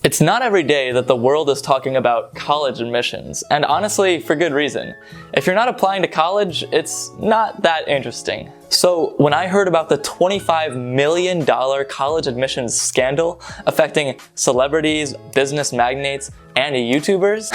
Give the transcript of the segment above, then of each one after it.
It's not every day that the world is talking about college admissions, and honestly, for good reason. If you're not applying to college, it's not that interesting. So when I heard about the $25 million college admissions scandal affecting celebrities, business magnates, and YouTubers,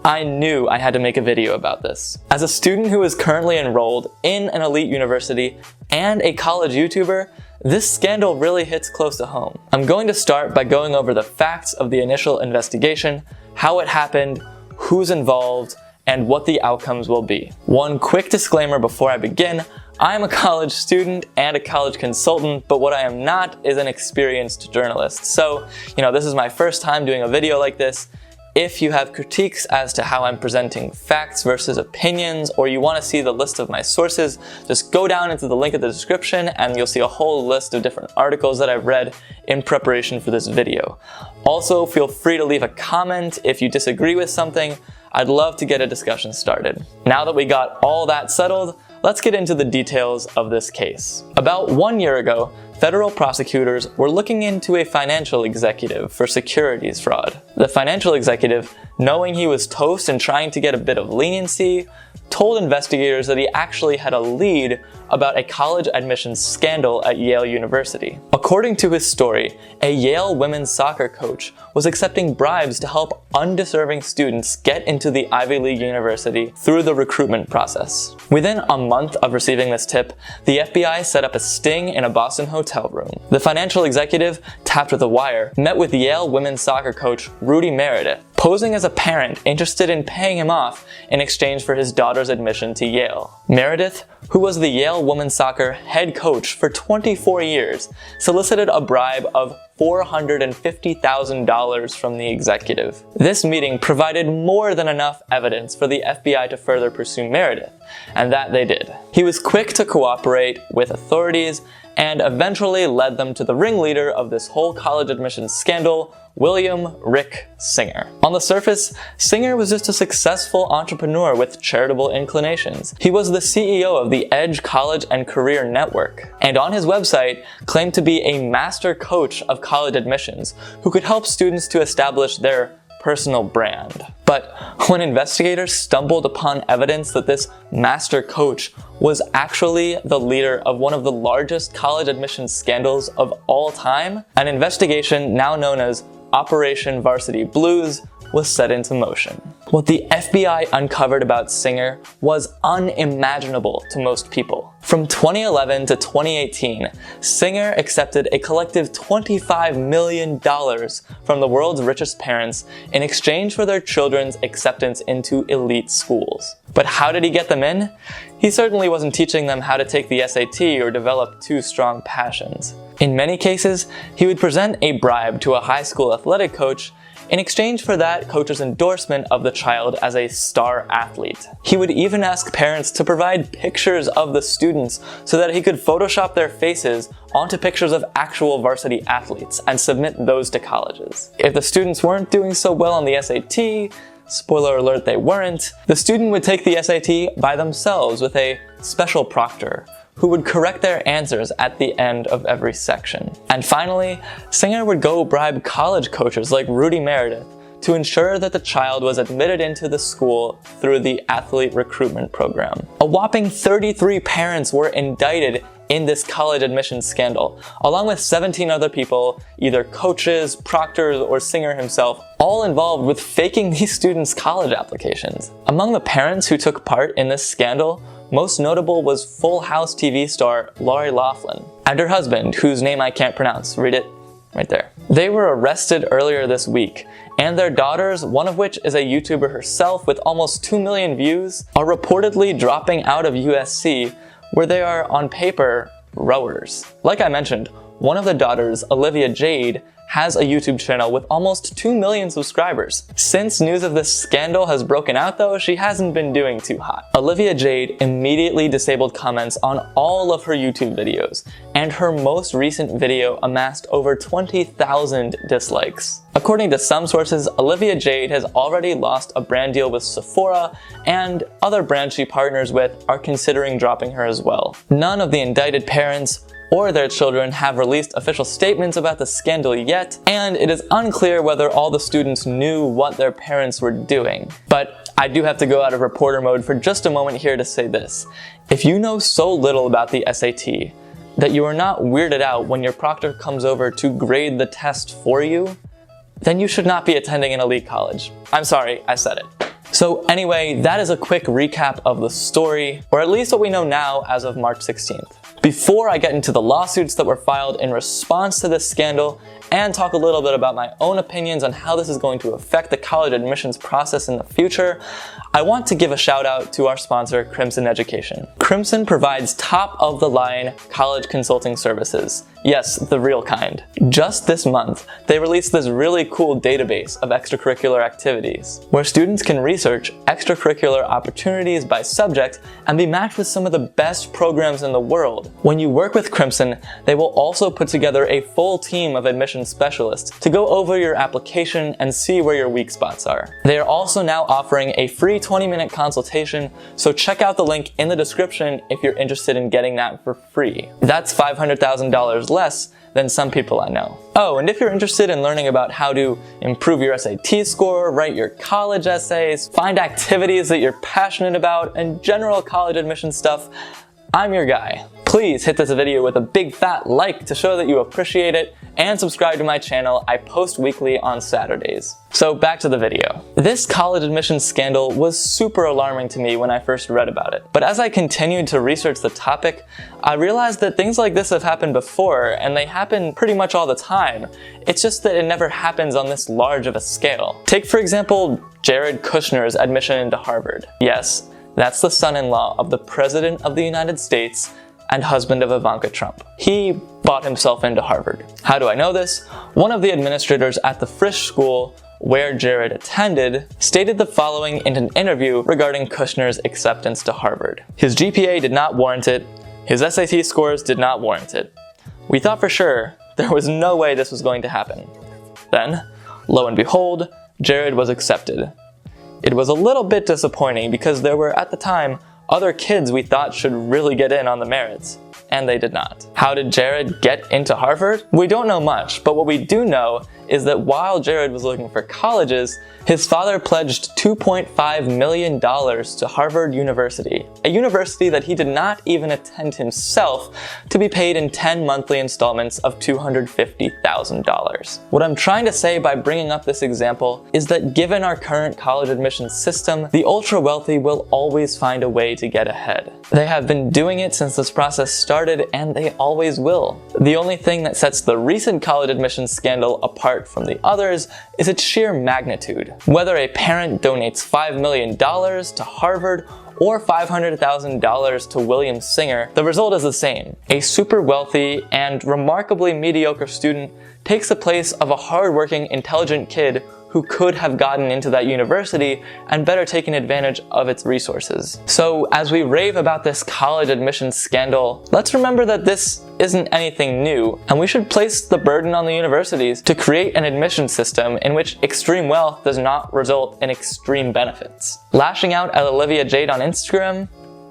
I knew I had to make a video about this. As a student who is currently enrolled in an elite university and a college YouTuber, this scandal really hits close to home. I'm going to start by going over the facts of the initial investigation, how it happened, who's involved, and what the outcomes will be. One quick disclaimer before I begin: I'm a college student and a college consultant, but what I am not is an experienced journalist. So, this is my first time doing a video like this. If you have critiques as to how I'm presenting facts versus opinions, or you want to see the list of my sources, just go down into the link in the description and you'll see a whole list of different articles that I've read in preparation for this video. Also, feel free to leave a comment if you disagree with something. I'd love to get a discussion started. Now that we got all that settled, let's get into the details of this case. About 1 year ago, federal prosecutors were looking into a financial executive for securities fraud. The financial executive, knowing he was toast and trying to get a bit of leniency, told investigators that he actually had a lead about a college admissions scandal at Yale University. According to his story, a Yale women's soccer coach was accepting bribes to help undeserving students get into the Ivy League university through the recruitment process. Within a month of receiving this tip, the FBI set up a sting in a Boston hotel room. The financial executive, tapped with a wire, met with Yale women's soccer coach Rudy Meredith, posing as a parent interested in paying him off in exchange for his daughter's admission to Yale. Meredith, who was the Yale women's soccer head coach for 24 years, solicited a bribe of $450,000 from the executive. This meeting provided more than enough evidence for the FBI to further pursue Meredith, and that they did. He was quick to cooperate with authorities and eventually led them to the ringleader of this whole college admissions scandal, William Rick Singer. On the surface, Singer was just a successful entrepreneur with charitable inclinations. He was the CEO of the Edge College and Career Network, and on his website claimed to be a master coach of college admissions who could help students to establish their personal brand. But when investigators stumbled upon evidence that this master coach was actually the leader of one of the largest college admissions scandals of all time, an investigation now known as Operation Varsity Blues was set into motion. What the FBI uncovered about Singer was unimaginable to most people. From 2011 to 2018, Singer accepted a collective $25 million from the world's richest parents in exchange for their children's acceptance into elite schools. But how did he get them in? He certainly wasn't teaching them how to take the SAT or develop two strong passions. In many cases, he would present a bribe to a high school athletic coach in exchange for that coach's endorsement of the child as a star athlete. He would even ask parents to provide pictures of the students so that he could Photoshop their faces onto pictures of actual varsity athletes and submit those to colleges. If the students weren't doing so well on the SAT, spoiler alert, they weren't, the student would take the SAT by themselves with a special proctor who would correct their answers at the end of every section. And finally, Singer would go bribe college coaches like Rudy Meredith to ensure that the child was admitted into the school through the athlete recruitment program. A whopping 33 parents were indicted in this college admissions scandal, along with 17 other people, either coaches, proctors, or Singer himself, all involved with faking these students' college applications. Among the parents who took part in this scandal, most notable was Full House TV star Lori Loughlin and her husband, whose name I can't pronounce. Read it right there. They were arrested earlier this week, and their daughters, one of which is a YouTuber herself with almost 2 million views, are reportedly dropping out of USC, where they are, on paper, rowers. Like I mentioned, one of the daughters, Olivia Jade, has a YouTube channel with almost 2 million subscribers. Since news of this scandal has broken out though, she hasn't been doing too hot. Olivia Jade immediately disabled comments on all of her YouTube videos, and her most recent video amassed over 20,000 dislikes. According to some sources, Olivia Jade has already lost a brand deal with Sephora, and other brands she partners with are considering dropping her as well. None of the indicted parents or their children have released official statements about the scandal yet, and it is unclear whether all the students knew what their parents were doing. But I do have to go out of reporter mode for just a moment here to say this. If you know so little about the SAT that you are not weirded out when your proctor comes over to grade the test for you, then you should not be attending an elite college. I'm sorry, I said it. So anyway, that is a quick recap of the story, or at least what we know now as of March 16th. Before I get into the lawsuits that were filed in response to this scandal, and talk a little bit about my own opinions on how this is going to affect the college admissions process in the future, I want to give a shout out to our sponsor, Crimson Education. Crimson provides top-of-the-line college consulting services. Yes, the real kind. Just this month, they released this really cool database of extracurricular activities, where students can research extracurricular opportunities by subject and be matched with some of the best programs in the world. When you work with Crimson, they will also put together a full team of admissions specialists to go over your application and see where your weak spots are. They are also now offering a free 20-minute consultation, so check out the link in the description if you're interested in getting that for free. That's $500,000 less than some people I know. Oh, and if you're interested in learning about how to improve your SAT score, write your college essays, find activities that you're passionate about, and general college admission stuff, I'm your guy. Please hit this video with a big fat like to show that you appreciate it, and subscribe to my channel. I post weekly on Saturdays. So back to the video. This college admissions scandal was super alarming to me when I first read about it. But as I continued to research the topic, I realized that things like this have happened before, and they happen pretty much all the time. It's just that it never happens on this large of a scale. Take for example, Jared Kushner's admission into Harvard. Yes, that's the son-in-law of the President of the United States and husband of Ivanka Trump. He bought himself into Harvard. How do I know this? One of the administrators at the Frisch School, where Jared attended, stated the following in an interview regarding Kushner's acceptance to Harvard. His GPA did not warrant it. His SAT scores did not warrant it. We thought for sure there was no way this was going to happen. Then, lo and behold, Jared was accepted. It was a little bit disappointing because there were, at the time, other kids we thought should really get in on the merits, and they did not. How did Jared get into Harvard? We don't know much, but what we do know is that while Jared was looking for colleges, his father pledged $2.5 million to Harvard University, a university that he did not even attend himself, to be paid in 10 monthly installments of $250,000. What I'm trying to say by bringing up this example is that given our current college admissions system, the ultra-wealthy will always find a way to get ahead. They have been doing it since this process started, and they always will. The only thing that sets the recent college admissions scandal apart from the others is its sheer magnitude. Whether a parent donates $5 million to Harvard or $500,000 to William Singer, the result is the same. A super wealthy and remarkably mediocre student takes the place of a hardworking, intelligent kid who could have gotten into that university and better taken advantage of its resources. So as we rave about this college admissions scandal, let's remember that this isn't anything new, and we should place the burden on the universities to create an admission system in which extreme wealth does not result in extreme benefits. Lashing out at Olivia Jade on Instagram?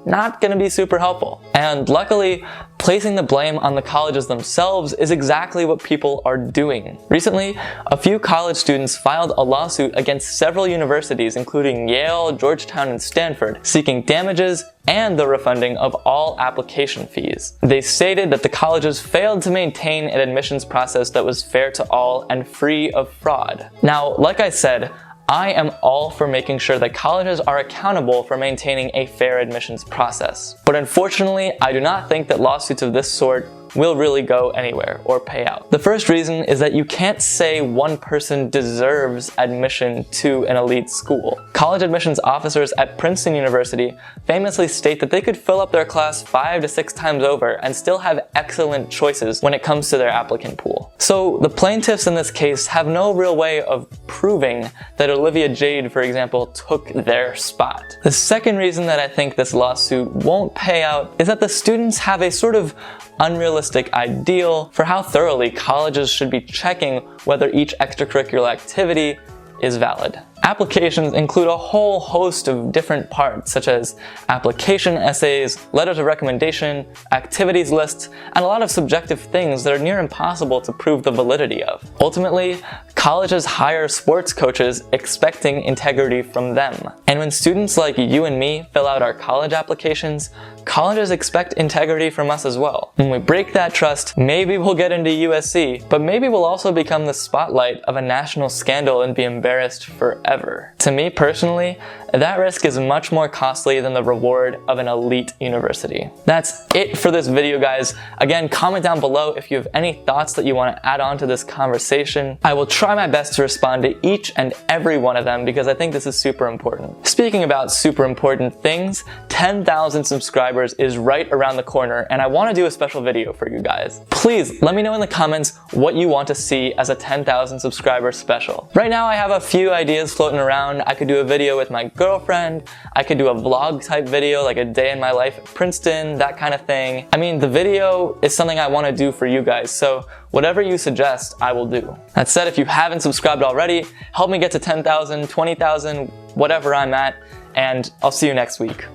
Not gonna be super helpful. And luckily, placing the blame on the colleges themselves is exactly what people are doing. Recently, a few college students filed a lawsuit against several universities, including Yale, Georgetown, and Stanford, seeking damages and the refunding of all application fees. They stated that the colleges failed to maintain an admissions process that was fair to all and free of fraud. Now, like I said, I am all for making sure that colleges are accountable for maintaining a fair admissions process. But unfortunately, I do not think that lawsuits of this sort will really go anywhere or pay out. The first reason is that you can't say one person deserves admission to an elite school. College admissions officers at Princeton University famously state that they could fill up their class 5 to 6 times over and still have excellent choices when it comes to their applicant pool. So the plaintiffs in this case have no real way of proving that Olivia Jade, for example, took their spot. The second reason that I think this lawsuit won't pay out is that the students have a sort of unrealistic ideal for how thoroughly colleges should be checking whether each extracurricular activity is valid. Applications include a whole host of different parts, such as application essays, letters of recommendation, activities lists, and a lot of subjective things that are near impossible to prove the validity of. Ultimately, colleges hire sports coaches expecting integrity from them. And when students like you and me fill out our college applications, colleges expect integrity from us as well. When we break that trust, maybe we'll get into USC, but maybe we'll also become the spotlight of a national scandal and be embarrassed forever. To me personally, that risk is much more costly than the reward of an elite university. That's it for this video, guys. Again, comment down below if you have any thoughts that you want to add on to this conversation. I will try my best to respond to each and every one of them because I think this is super important. Speaking about super important things, 10,000 subscribers is right around the corner, and I want to do a special video for you guys. Please let me know in the comments what you want to see as a 10,000 subscriber special. Right now I have a few ideas floating around. I could do a video with my girlfriend, I could do a vlog type video like a day in my life at Princeton, that kind of thing. I mean, the video is something I want to do for you guys, so whatever you suggest, I will do. That said, if you haven't subscribed already, help me get to 10,000, 20,000, whatever I'm at, and I'll see you next week.